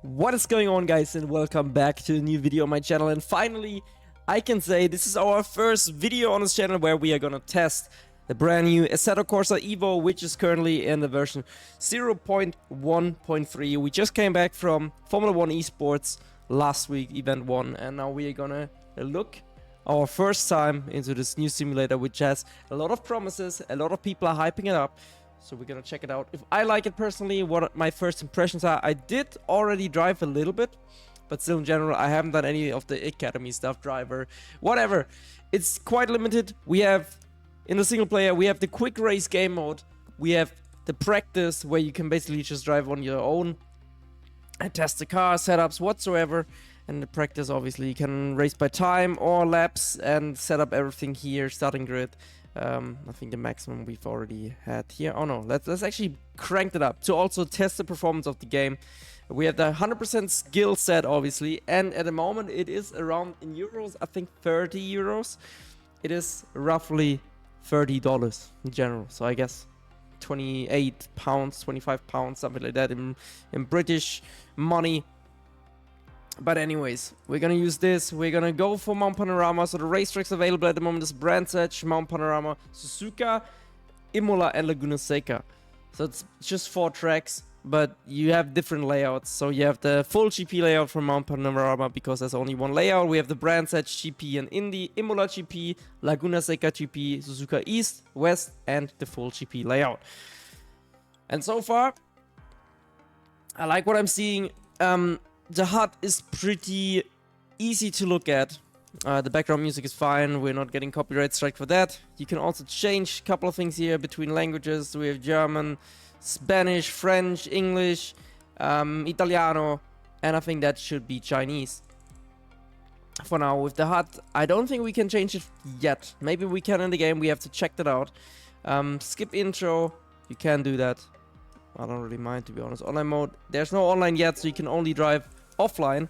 What is going on, guys, and welcome back to a new video on my channel. And finally, I can say this is our first video on this channel where we are gonna test the brand new Assetto Corsa EVO, which is currently in the version 0.1.3. We just came back from Formula 1 Esports last week, Event 1, and now we are gonna look our first time into this new simulator, which has a lot of promises. A lot of people are hyping it up. So we're gonna check it out. If I like it personally, what my first impressions are. I did already drive a little bit, but still in general, I haven't done any of the Academy stuff, driver, whatever. It's quite limited. We have, in the single player, we have the quick race game mode. We have the practice, where you can basically just drive on your own and test the car, setups, whatsoever. And the practice, obviously, you can race by time or laps and set up everything here, starting grid. I think the maximum we've already had here. Oh no, let's actually crank it up to also test the performance of the game. We have the 100% skill set, obviously, and at the moment it is around, in euros, I think 30 euros. It is roughly $30 in general, so I guess 28 pounds, 25 pounds, something like that in British money. But anyways, we're gonna use this. We're gonna go for Mount Panorama. So the racetracks available at the moment is Brands Hatch, Mount Panorama, Suzuka, Imola, and Laguna Seca. So it's just 4 tracks, but you have different layouts. So you have the full GP layout from Mount Panorama, because there's only one layout. We have the Brands Hatch GP and Indy, Imola GP, Laguna Seca GP, Suzuka East, West, and the full GP layout. And so far, I like what I'm seeing. The HUD is pretty easy to look at. The background music is fine. We're not getting copyright strike for that. You can also change a couple of things here between languages. We have German, Spanish, French, English, Italiano, and I think that should be Chinese. For now, with the HUD, I don't think we can change it yet. Maybe we can in the game. We have to check that out. Skip intro. You can do that. I don't really mind, to be honest. Online mode, there's no online yet, so you can only drive offline.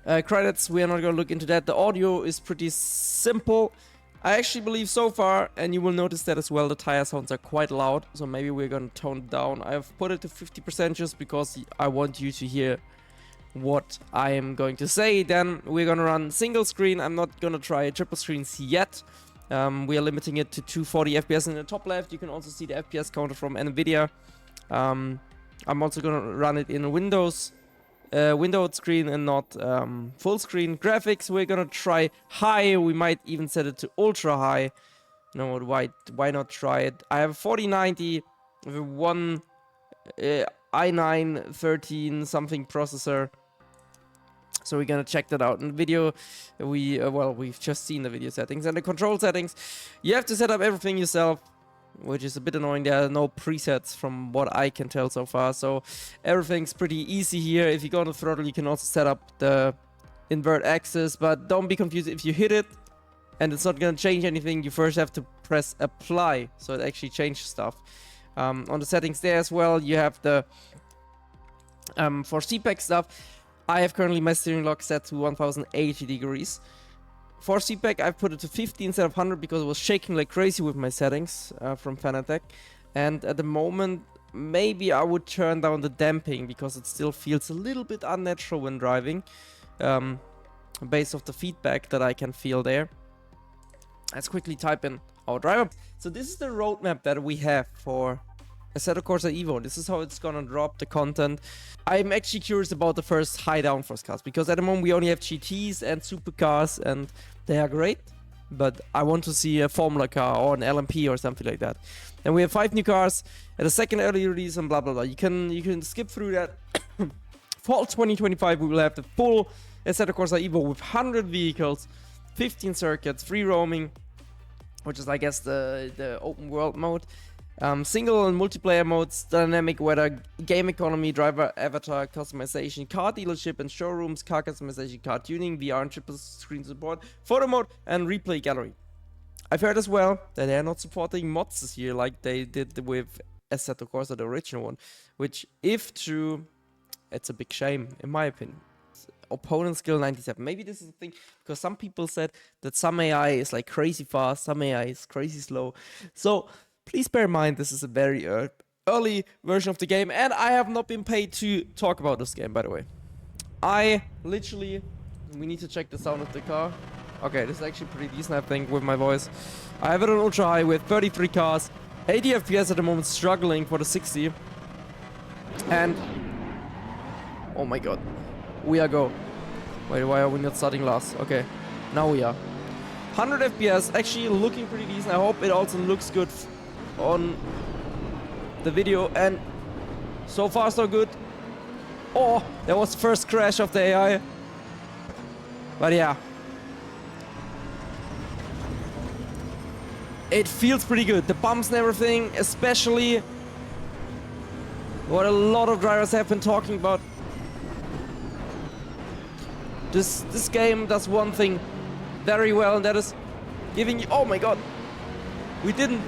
Credits, we are not going to look into that. The audio is pretty simple. I actually believe so far, and you will notice that as well, the tire sounds are quite loud, so maybe we're going to tone it down. I've put it to 50% just because I want you to hear what I am going to say. Then we're going to run single screen. I'm not going to try triple screens yet. We are limiting it to 240 FPS. In the top left, you can also see the FPS counter from NVIDIA. I'm also going to run it in Windows, windowed screen, and not full screen. Graphics, we're going to try high. We might even set it to ultra high. No, why not try it? I have a 4090 with a one i9 13 something processor. So we're gonna check that out in the video. We've just seen the video settings and the control settings. You have to set up everything yourself, which is a bit annoying. There are no presets from what I can tell so far. So everything's pretty easy here. If you go on the throttle, you can also set up the invert axis, but don't be confused. If you hit it and it's not gonna change anything, you first have to press apply, so it actually changes stuff. On the settings there as well, you have the for CPAC stuff. I have currently my steering lock set to 1080 degrees. For CPAC, I've put it to 50 instead of 100 because it was shaking like crazy with my settings from Fanatec. And at the moment, maybe I would turn down the damping because it still feels a little bit unnatural when driving, based off the feedback that I can feel there. Let's quickly type in our driver. So this is the roadmap that we have for Assetto Corsa EVO. This is how it's gonna drop the content. I'm actually curious about the first high downforce cars, because at the moment we only have GTs and supercars, and they are great, but I want to see a Formula car or an LMP or something like that. And we have 5 new cars at a second early release and blah blah blah. You can skip through that. Fall 2025 we will have the full Assetto Corsa EVO with 100 vehicles, 15 circuits, free roaming, which is I guess the open world mode. Single and multiplayer modes, dynamic weather, game economy, driver avatar customization, car dealership and showrooms, car customization, car tuning, VR and triple screen support, photo mode, and replay gallery. I've heard as well that they are not supporting mods this year like they did with Assetto Corsa, the original one, which, if true, it's a big shame in my opinion. Opponent skill 97. Maybe this is the thing, because some people said that some AI is like crazy fast, some AI is crazy slow. So please bear in mind, this is a very early version of the game, and I have not been paid to talk about this game, by the way. I literally... We need to check the sound of the car. Okay, this is actually pretty decent, I think, with my voice. I have it on ultra high with 33 cars, 80 FPS at the moment, struggling for the 60. And... Oh my god. We are go. Wait, why are we not starting last? Okay, now we are. 100 FPS, actually looking pretty decent. I hope it also looks good on the video, and so far so good. Oh, there was the first crash of the AI. But yeah. It feels pretty good. The bumps and everything, especially what a lot of drivers have been talking about. This game does one thing very well, and that is giving you... Oh my god. We didn't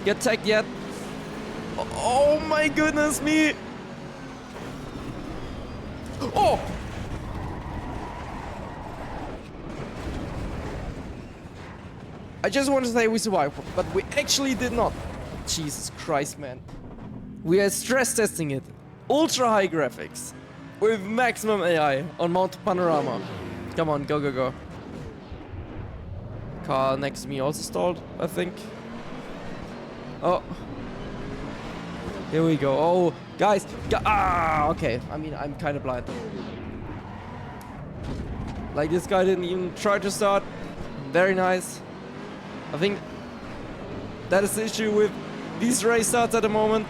get tagged yet. Oh my goodness me. Oh! I just want to say we survived, but we actually did not. Jesus Christ, man. We are stress testing it. Ultra high graphics. With maximum AI on Mount Panorama. Come on, go, go, go. Car next to me also stalled, I think. Oh. Here we go. Oh, guys. Okay. I mean, I'm kind of blind. Like, this guy didn't even try to start. Very nice. I think that is the issue with these race starts at the moment.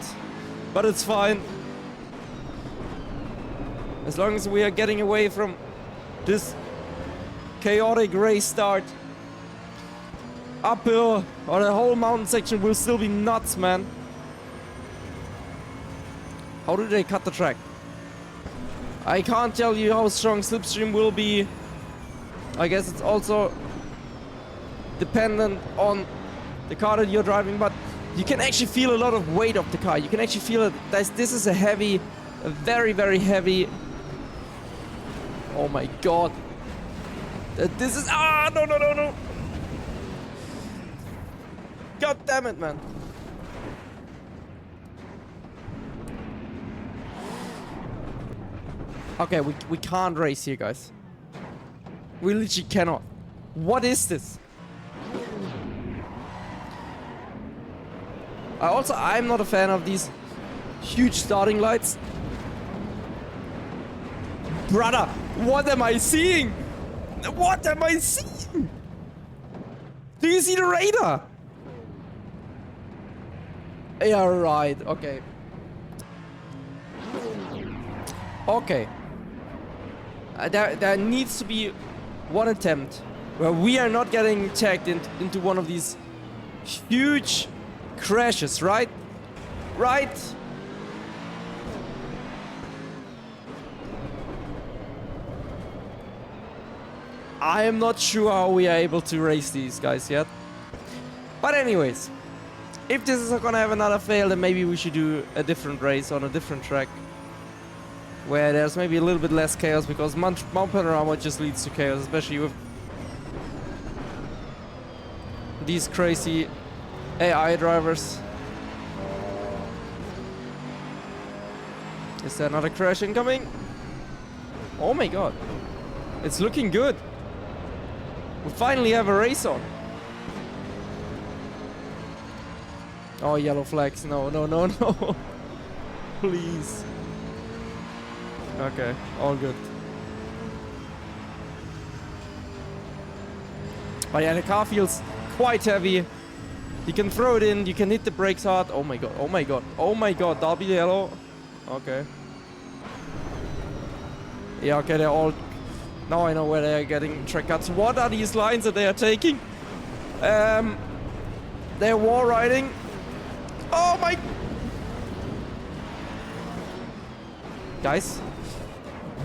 But it's fine. As long as we are getting away from this chaotic race start. Uphill, or the whole mountain section will still be nuts, man. How do they cut the track? I can't tell you how strong slipstream will be. I guess it's also dependent on the car that you're driving, but you can actually feel a lot of weight of the car. You can actually feel it. This is a heavy, a very, very heavy... Oh my god. This is... No, no, no, no. God damn it, man. Okay, we can't race here, guys. We literally cannot. What is this? I'm not a fan of these huge starting lights. Brother, what am I seeing? What am I seeing? Do you see the radar? Yeah, right. Okay. Okay. There needs to be one attempt where we are not getting tagged into one of these huge crashes, right? Right? I am not sure how we are able to race these guys yet. But anyways, if this is gonna have another fail, then maybe we should do a different race on a different track. Where there's maybe a little bit less chaos, because Mount Panorama just leads to chaos, especially with these crazy AI drivers. Is there another crash incoming? Oh my god. It's looking good. We finally have a race on. Oh, yellow flags. No, no, no, no. Please. Okay, all good. But yeah, the car feels quite heavy. You can throw it in, you can hit the brakes hard. Oh my god, oh my god, oh my god, that'll be yellow. Okay. Yeah, okay, they're all... Now I know where they are getting track cuts. What are these lines that they are taking? They're wall riding. Oh my... Guys,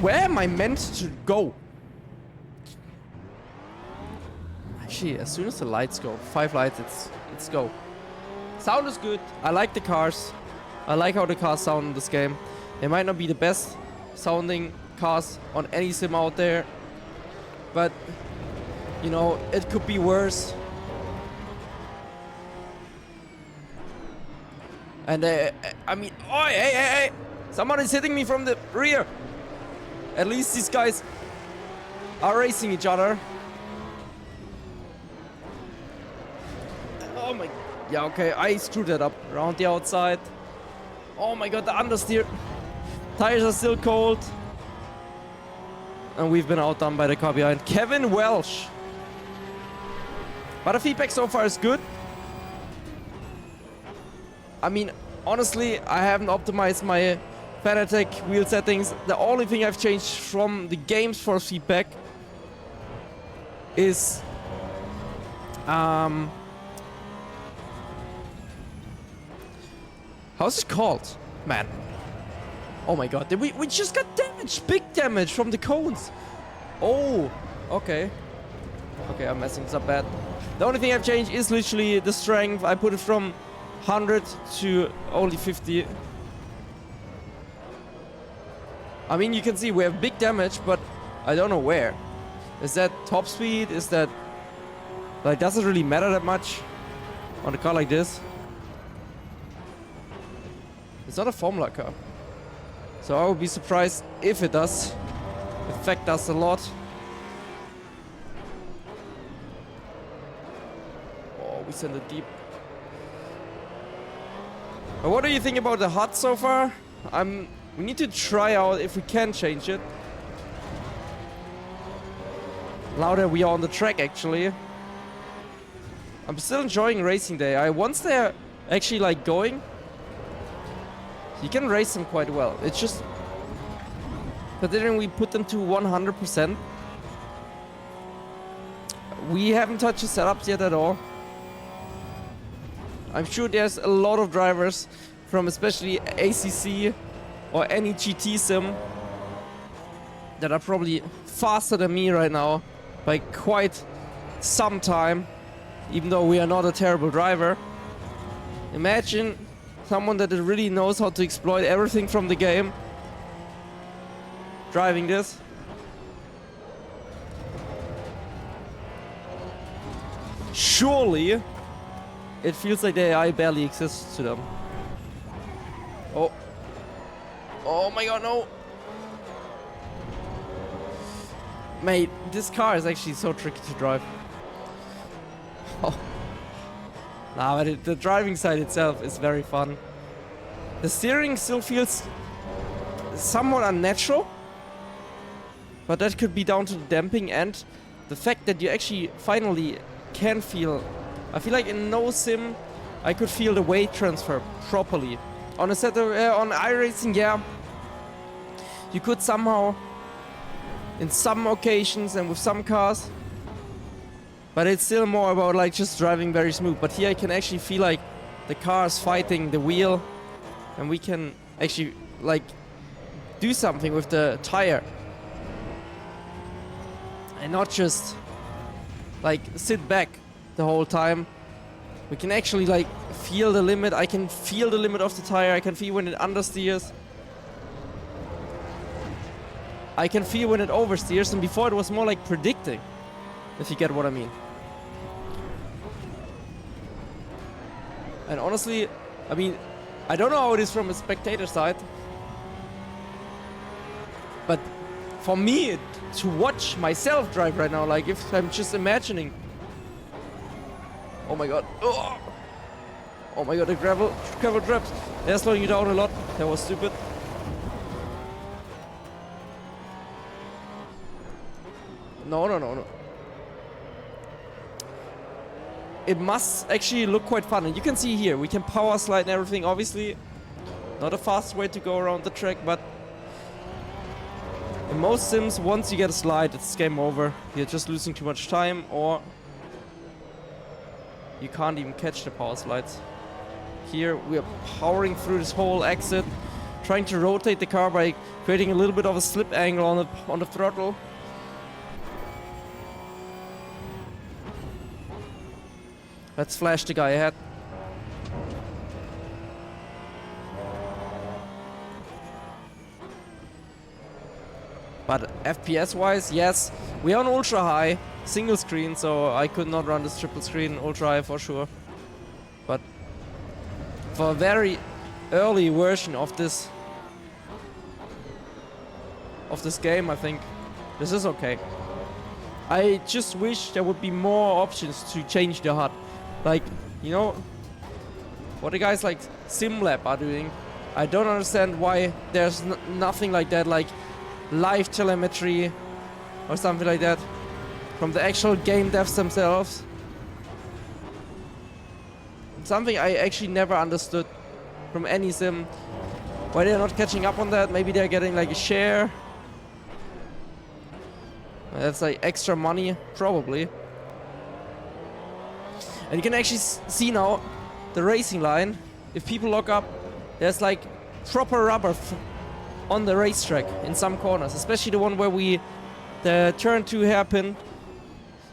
where am I meant to go? Actually, as soon as the lights go, 5 lights, it's go. Sound is good. I like the cars. I like how the cars sound in this game. They might not be the best sounding cars on any sim out there, but you know, it could be worse. And I mean, oh, hey! Somebody's hitting me from the rear. At least these guys are racing each other. Oh my, yeah, okay, I screwed that up. Around the outside. Oh my god, the understeer. Tires are still cold. And we've been outdone by the car behind. Kevin Welsh. But the feedback so far is good. I mean, honestly, I haven't optimized my Fanatec wheel settings. The only thing I've changed from the game's force feedback is how's it called? Man. Oh my god, we just got damage! Big damage from the cones! Oh, okay. Okay, I'm messing this up bad. The only thing I've changed is literally the strength. I put it from 100 to only 50. I mean, you can see we have big damage, but I don't know where. Is that top speed? Is that... like, does it really matter that much on a car like this? It's not a Formula car. So I would be surprised if it does. Affect us a lot. Oh, we send it deep. But what do you think about the HUD so far? We need to try out if we can change it. Now that we are on the track, actually. I'm still enjoying racing there. Once they're actually like going, you can race them quite well. It's just, considering we put them to 100%, we haven't touched the setups yet at all. I'm sure there's a lot of drivers from especially ACC or any GT sim that are probably faster than me right now by quite some time, even though we are not a terrible driver. Imagine someone that really knows how to exploit everything from the game driving this. Surely it feels like the AI barely exists to them. Oh. Oh my god, no. Mate, this car is actually so tricky to drive. Oh. Nah, but the driving side itself is very fun. The steering still feels somewhat unnatural, but that could be down to the damping and the fact that you actually finally can feel... I feel like in no sim I could feel the weight transfer properly. On Assetto, on iRacing, yeah, you could somehow, in some occasions and with some cars, but it's still more about like just driving very smooth. But here I can actually feel like the car is fighting the wheel, and we can actually like do something with the tire, and not just like sit back the whole time. We can actually like feel the limit. I can feel the limit of the tire. I can feel when it understeers. I can feel when it oversteers, and before it was more like predicting, if you get what I mean. And honestly, I mean, I don't know how it is from a spectator side, but for me to watch myself drive right now, like if I'm just imagining. Oh my god. Oh, oh my god, the gravel traps. They're slowing you down a lot. That was stupid. No. It must actually look quite fun. And you can see here, we can power slide and everything. Obviously, not a fast way to go around the track, but in most sims, once you get a slide, it's game over. You're just losing too much time, or you can't even catch the power slides. Here, we are powering through this whole exit, trying to rotate the car by creating a little bit of a slip angle on the throttle. Let's flash the guy ahead. But FPS wise, yes, we are on ultra high, single screen, so I could not run this triple screen ultra high for sure. But for a very early version of this game, I think this is okay. I just wish there would be more options to change the HUD. Like, you know, what the guys like Simlab are doing. I don't understand why there's nothing like that, like live telemetry or something like that from the actual game devs themselves. Something I actually never understood from any sim. Why they're not catching up on that? Maybe they're getting like a share. That's like extra money, probably. And you can actually see now the racing line. If people look up, there's like proper rubber on the racetrack in some corners, especially the one where the turn 2 hairpin.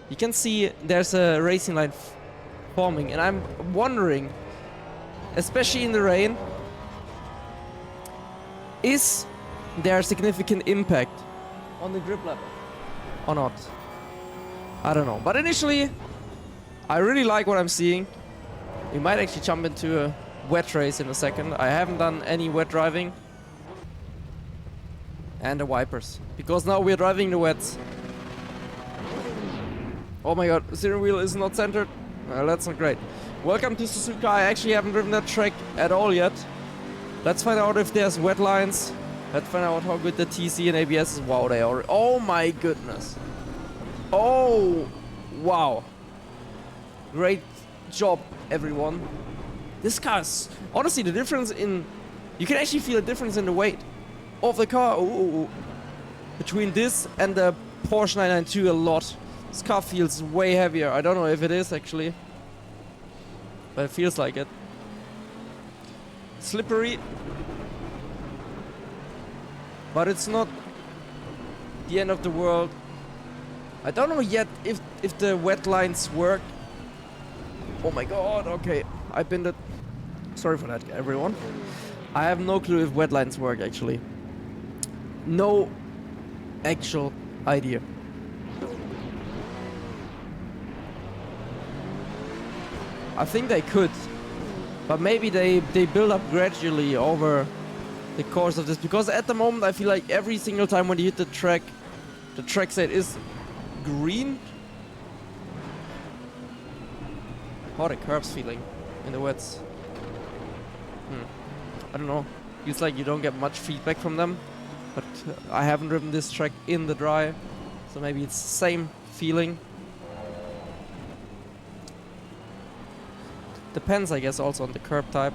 You can see there's a racing line forming, and I'm wondering, especially in the rain, is there a significant impact on the grip level or not? I don't know. But initially, I really like what I'm seeing. We might actually jump into a wet race in a second. I haven't done any wet driving. And the wipers, because now we're driving the wets. Oh my god, the steering wheel is not centered. That's not great. Welcome to Suzuka. I actually haven't driven that track at all yet. Let's find out if there's wet lines. Let's find out how good the TC and ABS is. Wow, they are. Oh my goodness. Oh, wow. Great job, everyone. This car is... Honestly, the difference in... You can actually feel a difference in the weight of the car. Ooh. Between this and the Porsche 992 a lot. This car feels way heavier. I don't know if it is actually, but it feels like it. Slippery, but it's not the end of the world. I don't know yet if the wet lines work. Oh my god, okay. I pinned it. Sorry for that, everyone. I have no clue if wet lines work actually. No actual idea. I think they could, but maybe they build up gradually over the course of this, because at the moment I feel like every single time when you hit the track side is green. How are the curves feeling in the wets? I don't know. Feels like you don't get much feedback from them, but I haven't driven this track in the dry, so maybe it's the same feeling. Depends, I guess, also on the curb type.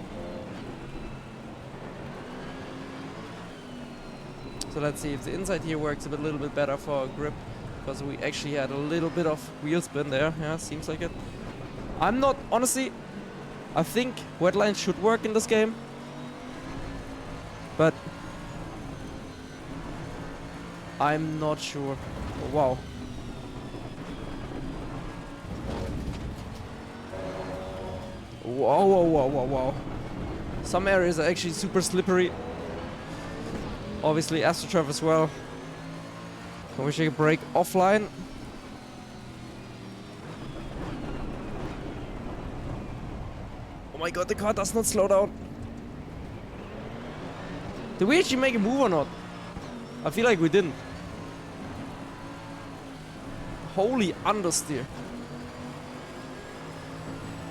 So let's see if the inside here works a little bit better for grip, because we actually had a little bit of wheel spin there. Yeah, seems like it. I'm not, honestly, I think wet lines should work in this game, but I'm not sure. Oh, wow. Wow. Some areas are actually super slippery. Obviously AstroTurf as well. I wish I could brake offline. Oh my god, the car does not slow down. Did we actually make a move or not? I feel like we didn't. Holy understeer.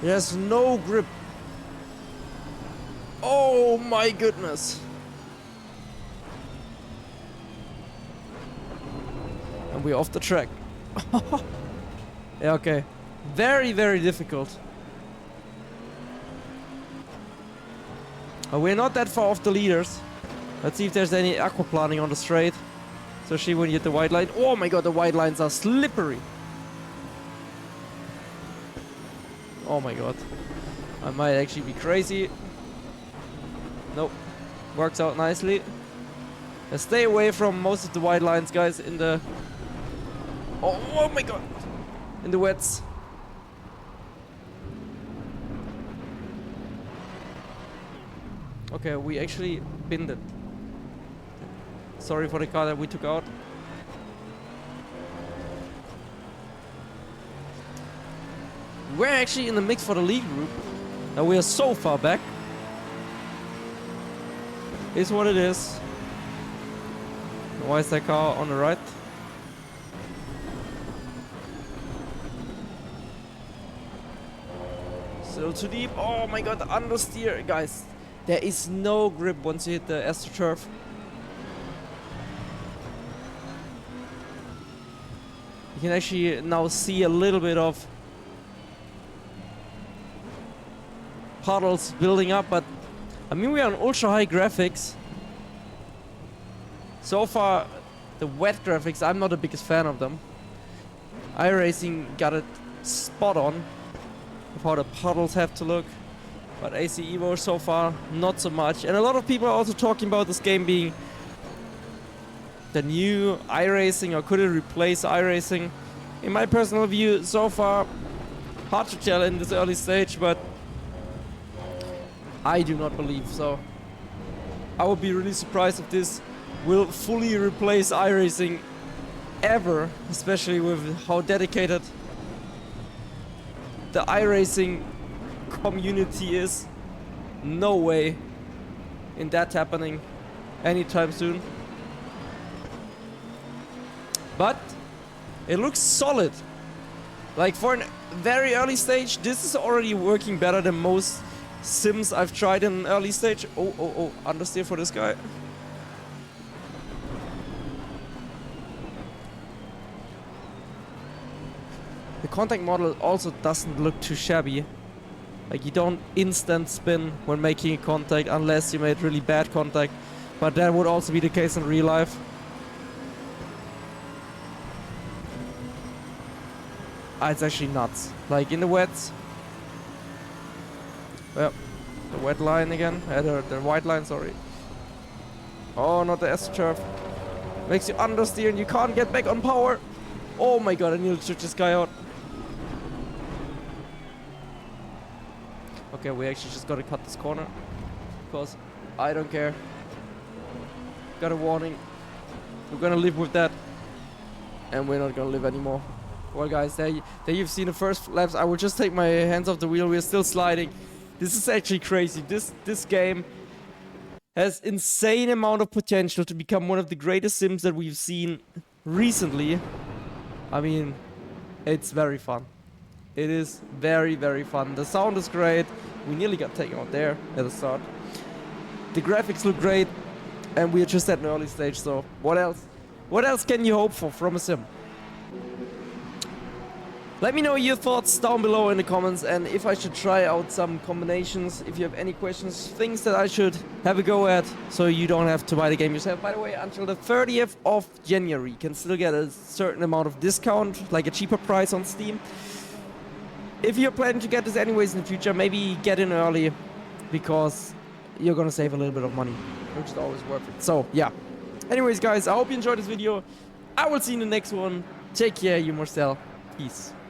There's no grip. Oh my goodness. And we're off the track. Yeah, okay. Very, very difficult. We're not that far off the leaders. Let's see if there's any aquaplaning on the straight. Especially when you hit the white line. Oh my god, the white lines are slippery. Oh my god. I might actually be crazy. Nope. Works out nicely. Stay away from most of the white lines, guys, in the... Oh my god. In the wets. Okay, we actually binned it. Sorry for the car that we took out. We're actually in the mix for the lead group. Now we are so far back. is what it is. Why is that car on the right? Still too deep. Oh my god, the understeer, guys. There is no grip once you hit the AstroTurf. You can actually now see a little bit of puddles building up, but I mean, we are on ultra high graphics. So far, the wet graphics, I'm not the biggest fan of them. iRacing got it spot on of how the puddles have to look. But AC EVO so far, not so much. And a lot of people are also talking about this game being the new iRacing, or could it replace iRacing? In my personal view, so far, hard to tell in this early stage, but I do not believe so. I would be really surprised if this will fully replace iRacing ever, especially with how dedicated the iRacing community is. No way in that happening anytime soon. But it looks solid. Like for a very early stage, this is already working better than most sims I've tried in an early stage. Oh, understeer for this guy. The contact model also doesn't look too shabby. Like, you don't instant spin when making a contact unless you made really bad contact. But that would also be the case in real life. It's actually nuts. Like in the wets. Well, the wet line again. The white line, sorry. Oh, not the AstroTurf. Makes you understeer and you can't get back on power. Oh my god, I nearly took this guy out. Okay, we actually just gotta cut this corner. Because I don't care. Got a warning. We're gonna live with that. And we're not gonna live anymore. Well guys, there you've seen the first laps. I will just take my hands off the wheel. We're still sliding. This is actually crazy. This game has insane amount of potential to become one of the greatest sims that we've seen recently. I mean, it's very fun. It is very, very fun. The sound is great. We nearly got taken out there at the start. The graphics look great, and we're just at an early stage, so what else? What else can you hope for from a sim? Let me know your thoughts down below in the comments, and if I should try out some combinations. If you have any questions, things that I should have a go at, so you don't have to buy the game yourself. By the way, until the 30th of January, you can still get a certain amount of discount, like a cheaper price on Steam. If you're planning to get this anyways in the future, maybe get in early, because you're gonna save a little bit of money, which is always worth it. So, yeah. Anyways, guys, I hope you enjoyed this video. I will see you in the next one. Take care, you Marcel. Peace.